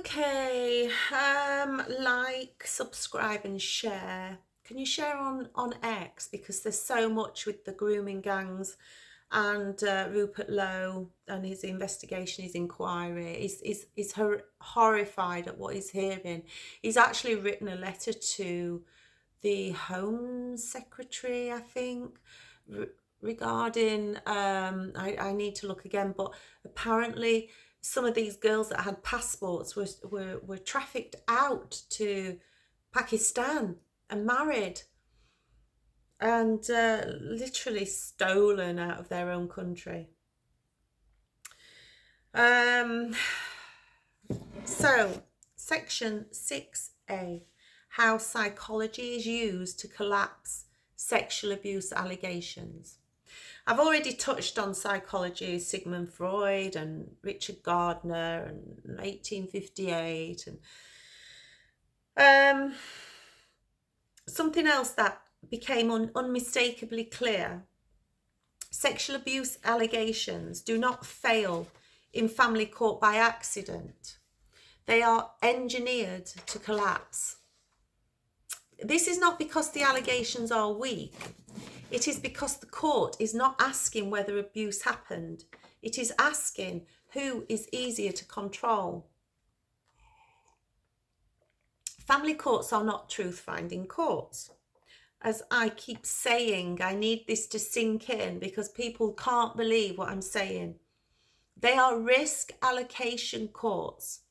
Okay, like, subscribe and share. Can you share on X, because there's so much with the grooming gangs and Rupert Lowe and his investigation, his inquiry. He's horrified at what he's hearing. He's actually written a letter to the Home Secretary, I think, regarding I need to look again, but apparently some of these girls that had passports were trafficked out to Pakistan and married and literally stolen out of their own country. So section 6A, how psychology is used to collapse sexual abuse allegations. I've already touched on psychology, Sigmund Freud and Richard Gardner and 1858, and something else that became unmistakably clear. Sexual abuse allegations do not fail in family court by accident. They are engineered to collapse. This is not because the allegations are weak. It is because the court is not asking whether abuse happened. It is asking who is easier to control. Family courts are not truth-finding courts. As I keep saying, I need this to sink in because people can't believe what I'm saying. They are risk allocation courts.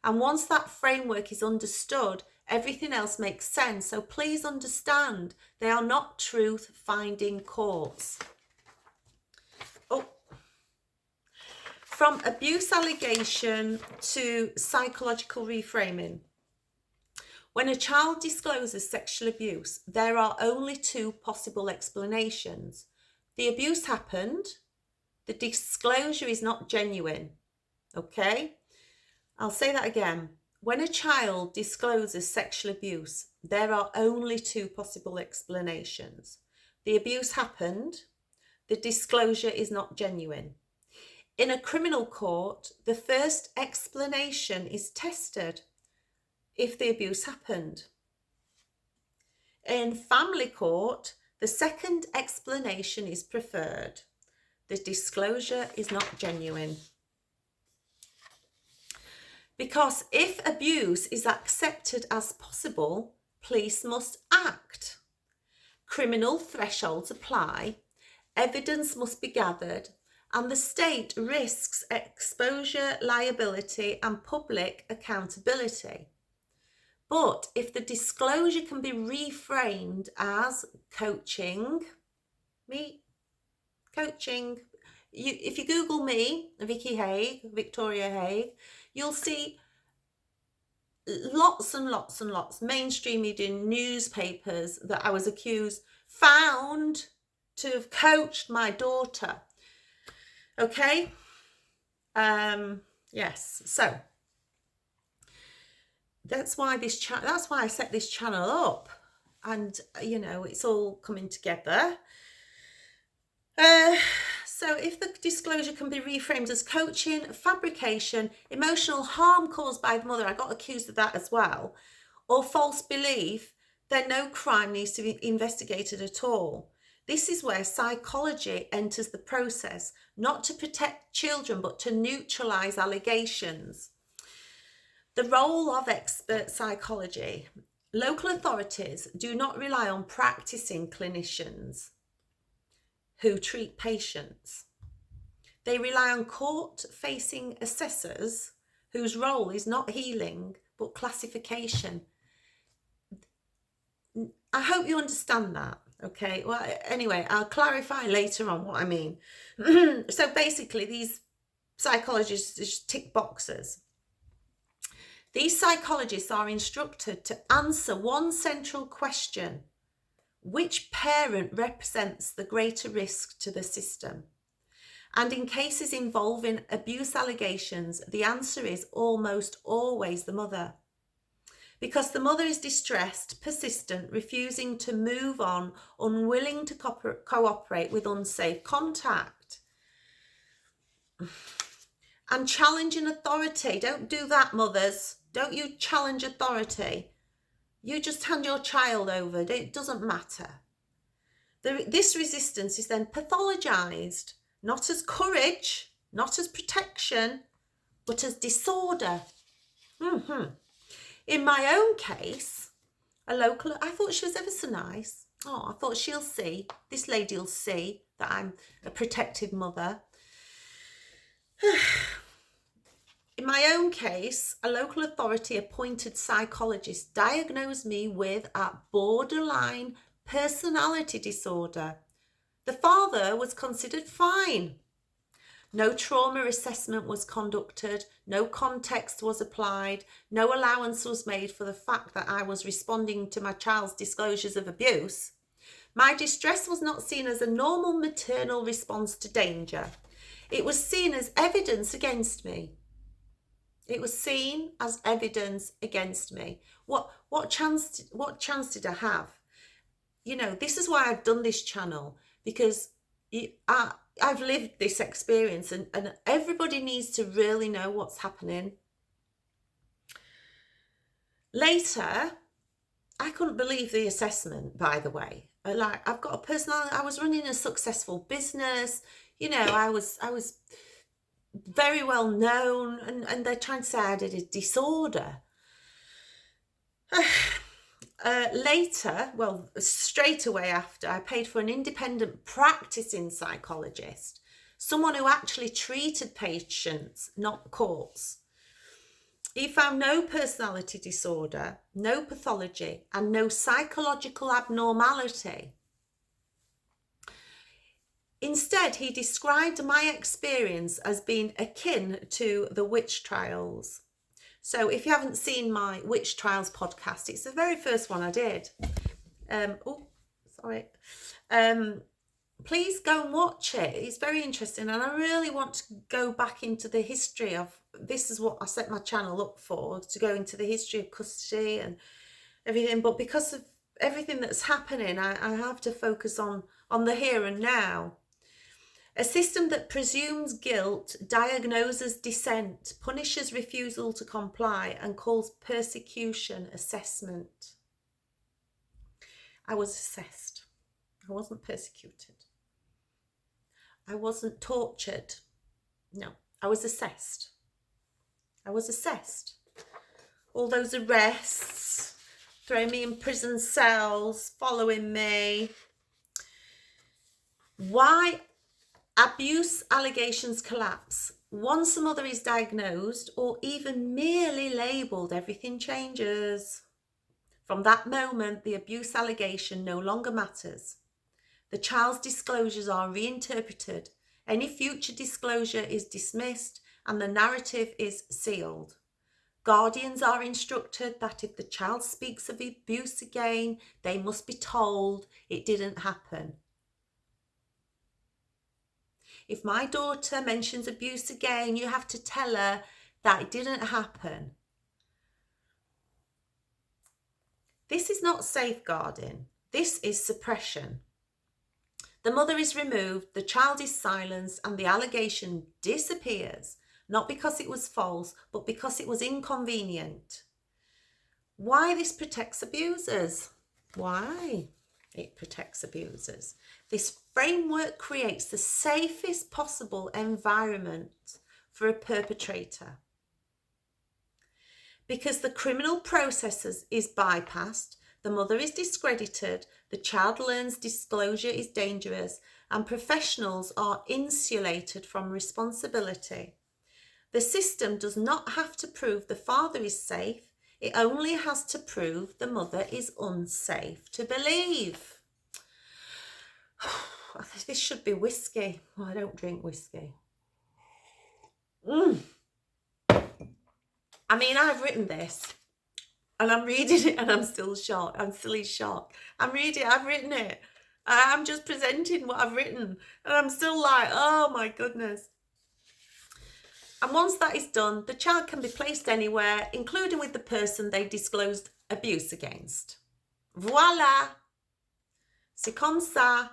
And once that framework is understood, everything else makes sense. So please understand, they are not truth-finding courts. From abuse allegation to psychological reframing. When a child discloses sexual abuse, there are only two possible explanations. The abuse happened. The disclosure is not genuine. Okay? I'll say that again. When a child discloses sexual abuse, there are only two possible explanations. The abuse happened. The disclosure is not genuine. In a criminal court, the first explanation is tested if the abuse happened. In family court, the second explanation is preferred. The disclosure is not genuine. Because if abuse is accepted as possible, police must act. Criminal thresholds apply, evidence must be gathered, and the state risks exposure, liability, and public accountability. But if the disclosure can be reframed as coaching, if you Google me, Vicky Haigh, Victoria Haigh, you'll see lots and lots and lots, mainstream media, newspapers that I was accused, found to have coached my daughter. Okay? Yes, so that's why I set this channel up, and it's all coming together. So if the disclosure can be reframed as coaching, fabrication, emotional harm caused by the mother, I got accused of that as well, or false belief, then no crime needs to be investigated at all. This is where psychology enters the process, not to protect children, but to neutralize allegations. The role of expert psychology. Local authorities do not rely on practicing clinicians who treat patients. They rely on court-facing assessors whose role is not healing, but classification. I hope you understand that. Okay, well, anyway, I'll clarify later on what I mean. So basically, these psychologists just tick boxes. These psychologists are instructed to answer one central question: which parent represents the greater risk to the system? And in cases involving abuse allegations, the answer is almost always the mother. Because the mother is distressed, persistent, refusing to move on, unwilling to cooperate with unsafe contact. and challenging authority. Don't do that, mothers. Don't you challenge authority. You just hand your child over. It doesn't matter. This resistance is then pathologized, not as courage, not as protection, but as disorder. In my own case, I thought she was ever so nice. Oh, I thought she'll see, this lady will see that I'm a protective mother. In my own case, a local authority appointed psychologist diagnosed me with a borderline personality disorder. The father was considered fine. No trauma assessment was conducted, no context was applied, no allowance was made for the fact that I was responding to my child's disclosures of abuse. My distress was not seen as a normal maternal response to danger. It was seen as evidence against me. It was seen as evidence against me. What chance did I have? You know, this is why I've done this channel, because I've lived this experience, and everybody needs to really know what's happening. Later, I couldn't believe the assessment, by the way. Like, I've got a personality, I was running a successful business, you know, I was very well known, and they're trying to say I did a disorder. Later, well, straight away after, I paid for an independent practicing psychologist, someone who actually treated patients, not courts. He found no personality disorder, no pathology, and no psychological abnormality. Instead, he described my experience as being akin to the witch trials. So if you haven't seen my witch trials podcast, it's the very first one I did. Please go and watch it. It's very interesting, and I really want to go back into the history of, this is what I set my channel up for, to go into the history of custody and everything. But because of everything that's happening, I have to focus on the here and now. A system that presumes guilt, diagnoses dissent, punishes refusal to comply, and calls persecution assessment. I was assessed. I wasn't persecuted. I wasn't tortured. No, I was assessed. I was assessed. All those arrests, throwing me in prison cells, following me. Why abuse allegations collapse? Once a mother is diagnosed or even merely labelled, everything changes. From that moment, the abuse allegation no longer matters. The child's disclosures are reinterpreted. Any future disclosure is dismissed and the narrative is sealed. Guardians are instructed that if the child speaks of abuse again, they must be told it didn't happen. If my daughter mentions abuse again, you have to tell her that it didn't happen. This is not safeguarding. This is suppression. The mother is removed, the child is silenced, and the allegation disappears, not because it was false, but because it was inconvenient. Why this protects abusers? Why it protects abusers? This framework creates the safest possible environment for a perpetrator. Because the criminal process is bypassed, the mother is discredited, the child learns disclosure is dangerous, and professionals are insulated from responsibility. The system does not have to prove the father is safe, it only has to prove the mother is unsafe to believe. This should be whiskey. Well, I don't drink whiskey. I mean, I've written this and I'm reading it and I'm still shocked. I'm still in shock. I've written it. I'm just presenting what I've written and I'm still like, oh my goodness. And once that is done, the child can be placed anywhere, including with the person they disclosed abuse against. Voila! C'est comme ça.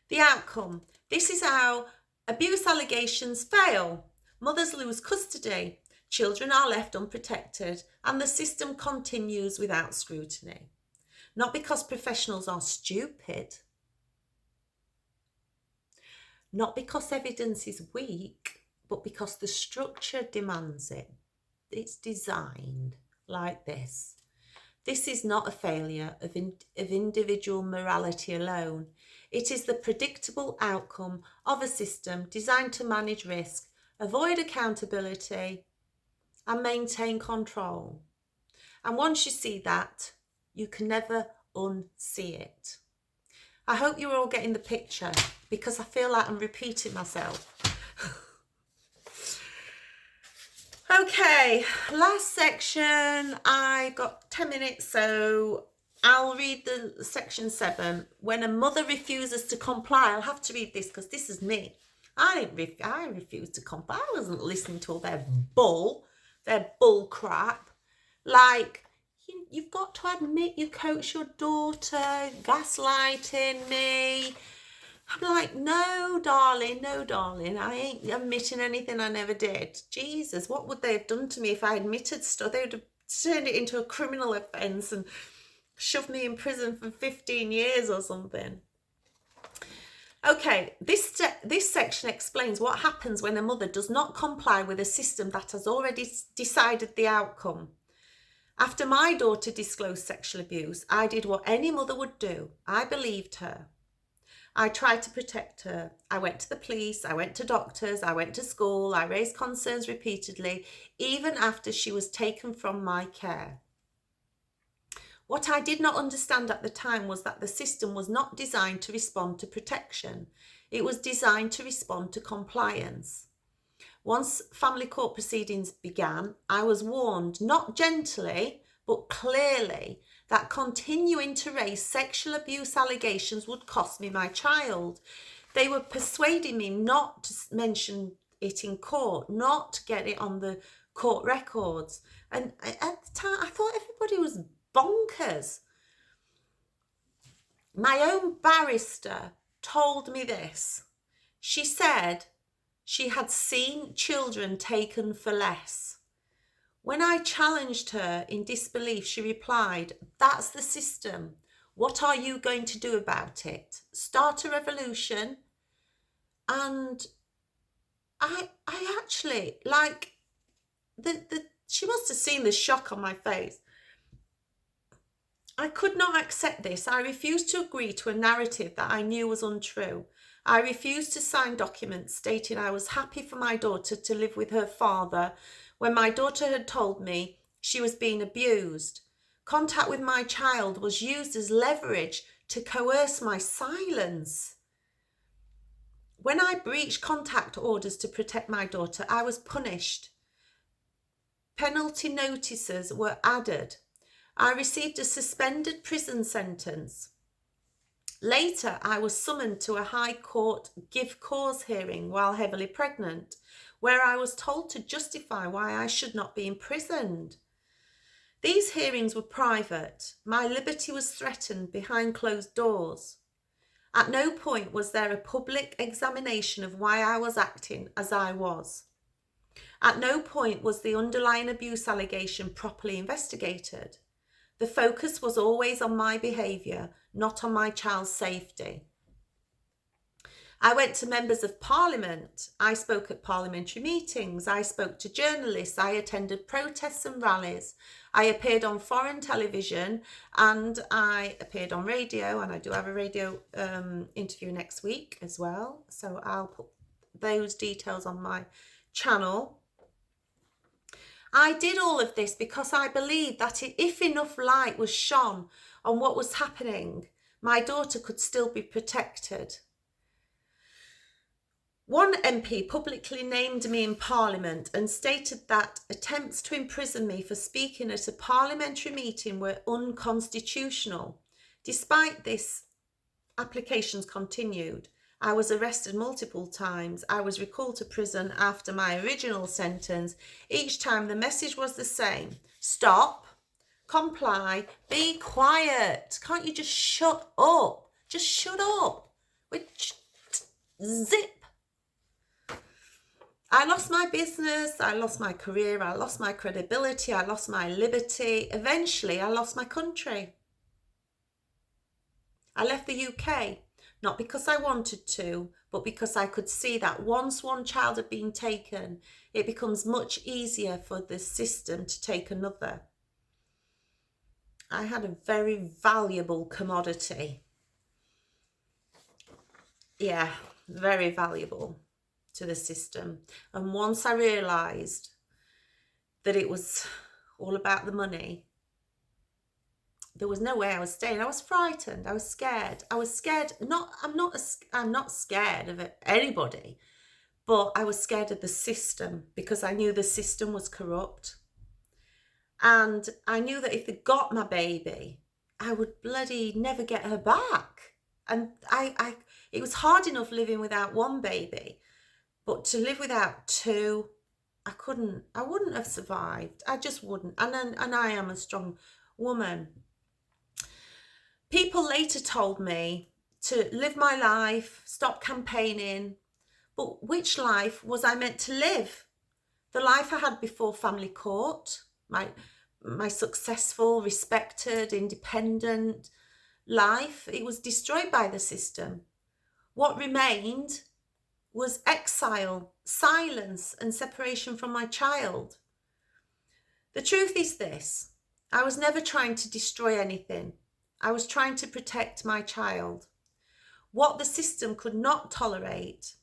The outcome. This is how abuse allegations fail. Mothers lose custody, children are left unprotected, and the system continues without scrutiny. Not because professionals are stupid, not because evidence is weak, but because the structure demands it. It's designed like this. This is not a failure of individual morality alone. It is the predictable outcome of a system designed to manage risk, avoid accountability, and maintain control. And once you see that, you can never unsee it. I hope you're all getting the picture, because I feel like I'm repeating myself. Okay, last section. I got 10 minutes, so I'll read the section 7. When a mother refuses to comply, I'll have to read this because this is me. I refused to comply. I wasn't listening to all their bull crap. Like, you've got to admit you coach your daughter, gaslighting me. I'm like, no, darling, I ain't admitting anything I never did. Jesus, what would they have done to me if I admitted stuff? They would have turned it into a criminal offence and shoved me in prison for 15 years or something. Okay, this section explains what happens when a mother does not comply with a system that has already decided the outcome. After my daughter disclosed sexual abuse, I did what any mother would do. I believed her. I tried to protect her. I went to the police, I went to doctors, I went to school, I raised concerns repeatedly, even after she was taken from my care. What I did not understand at the time was that the system was not designed to respond to protection. It was designed to respond to compliance. Once family court proceedings began, I was warned, not gently, but clearly, that continuing to raise sexual abuse allegations would cost me my child. They were persuading me not to mention it in court, not to get it on the court records. And at the time, I thought everybody was bonkers. My own barrister told me this. She said she had seen children taken for less. When I challenged her in disbelief, she replied, "That's the system. What are you going to do about it? Start a revolution?" And I actually, like, she must have seen the shock on my face. I could not accept this. I refused to agree to a narrative that I knew was untrue. I refused to sign documents stating I was happy for my daughter to live with her father when my daughter had told me she was being abused. Contact with my child was used as leverage to coerce my silence. When I breached contact orders to protect my daughter, I was punished. Penalty notices were added. I received a suspended prison sentence. Later, I was summoned to a High Court give cause hearing while heavily pregnant, where I was told to justify why I should not be imprisoned. These hearings were private. My liberty was threatened behind closed doors. At no point was there a public examination of why I was acting as I was. At no point was the underlying abuse allegation properly investigated. The focus was always on my behaviour, not on my child's safety. I went to members of parliament. I spoke at parliamentary meetings. I spoke to journalists. I attended protests and rallies. I appeared on foreign television and I appeared on radio, and I do have a radio interview next week as well. So I'll put those details on my channel. I did all of this because I believed that if enough light was shone on what was happening, my daughter could still be protected. One MP publicly named me in Parliament and stated that attempts to imprison me for speaking at a parliamentary meeting were unconstitutional. Despite this, applications continued. I was arrested multiple times. I was recalled to prison after my original sentence. Each time the message was the same. Stop, comply, be quiet. Can't you just shut up? Just shut up. Zip. I lost my business, I lost my career, I lost my credibility, I lost my liberty. Eventually, I lost my country. I left the UK, not because I wanted to, but because I could see that once one child had been taken, it becomes much easier for the system to take another. I had a very valuable commodity. Yeah, very valuable to the system. And once I realised that it was all about the money, there was no way I was staying. I was frightened. I was scared. I'm not scared of anybody, but I was scared of the system because I knew the system was corrupt. And I knew that if they got my baby, I would bloody never get her back. And it was hard enough living without one baby, but to live without two, I wouldn't have survived. I just wouldn't. And I am a strong woman. People later told me to live my life, stop campaigning. But which life was I meant to live? The life I had before family court, my successful, respected, independent life, it was destroyed by the system. What remained was exile, silence, and separation from my child. The truth is this: I was never trying to destroy anything. I was trying to protect my child. What the system could not tolerate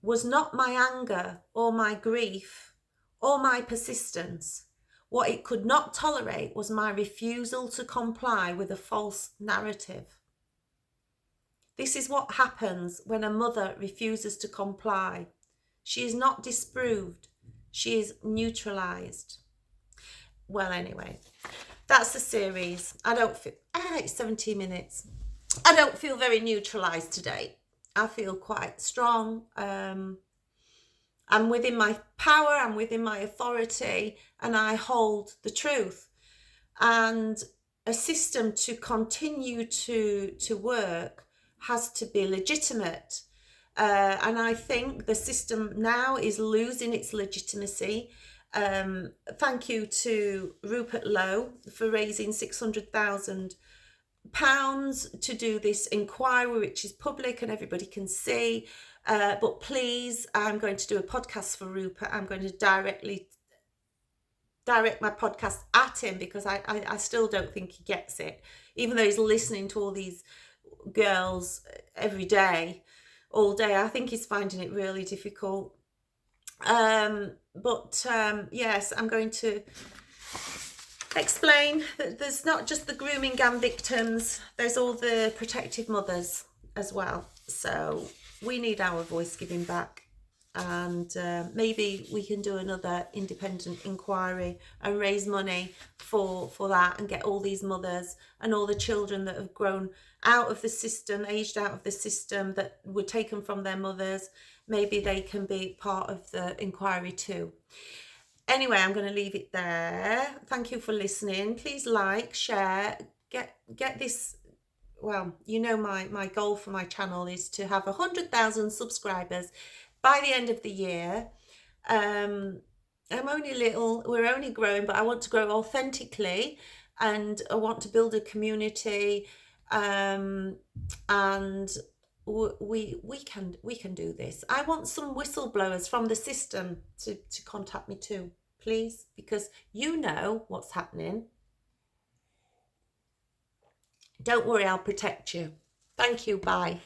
was not my anger or my grief or my persistence. What it could not tolerate was my refusal to comply with a false narrative. This is what happens when a mother refuses to comply. She is not disproved. She is neutralized. Well, anyway, that's the series. It's 17 minutes. I don't feel very neutralized today. I feel quite strong. I'm within my power, I'm within my authority, and I hold the truth. And a system to continue to work has to be legitimate. And I think the system now is losing its legitimacy. Thank you to Rupert Lowe for raising £600,000 to do this inquiry, which is public and everybody can see. But please, I'm going to do a podcast for Rupert. I'm going to directly direct my podcast at him because I still don't think he gets it, even though he's listening to all these girls every day, all day. I think he's finding it really difficult. Yes, I'm going to explain that there's not just the grooming gang victims, there's all the protective mothers as well. So we need our voice giving back, and maybe we can do another independent inquiry and raise money for that and get all these mothers and all the children that have grown out of the system, aged out of the system, that were taken from their mothers. Maybe they can be part of the inquiry too. Anyway, I'm going to leave it there. Thank you for listening. Please like, share, get this. Well, you know, my goal for my channel is to have 100,000 subscribers by the end of the year. We're only growing, but I want to grow authentically, and I want to build a community, and we can do this. I want some whistleblowers from the system to contact me too, please, because you know what's happening. Don't worry, I'll protect you. Thank you. Bye.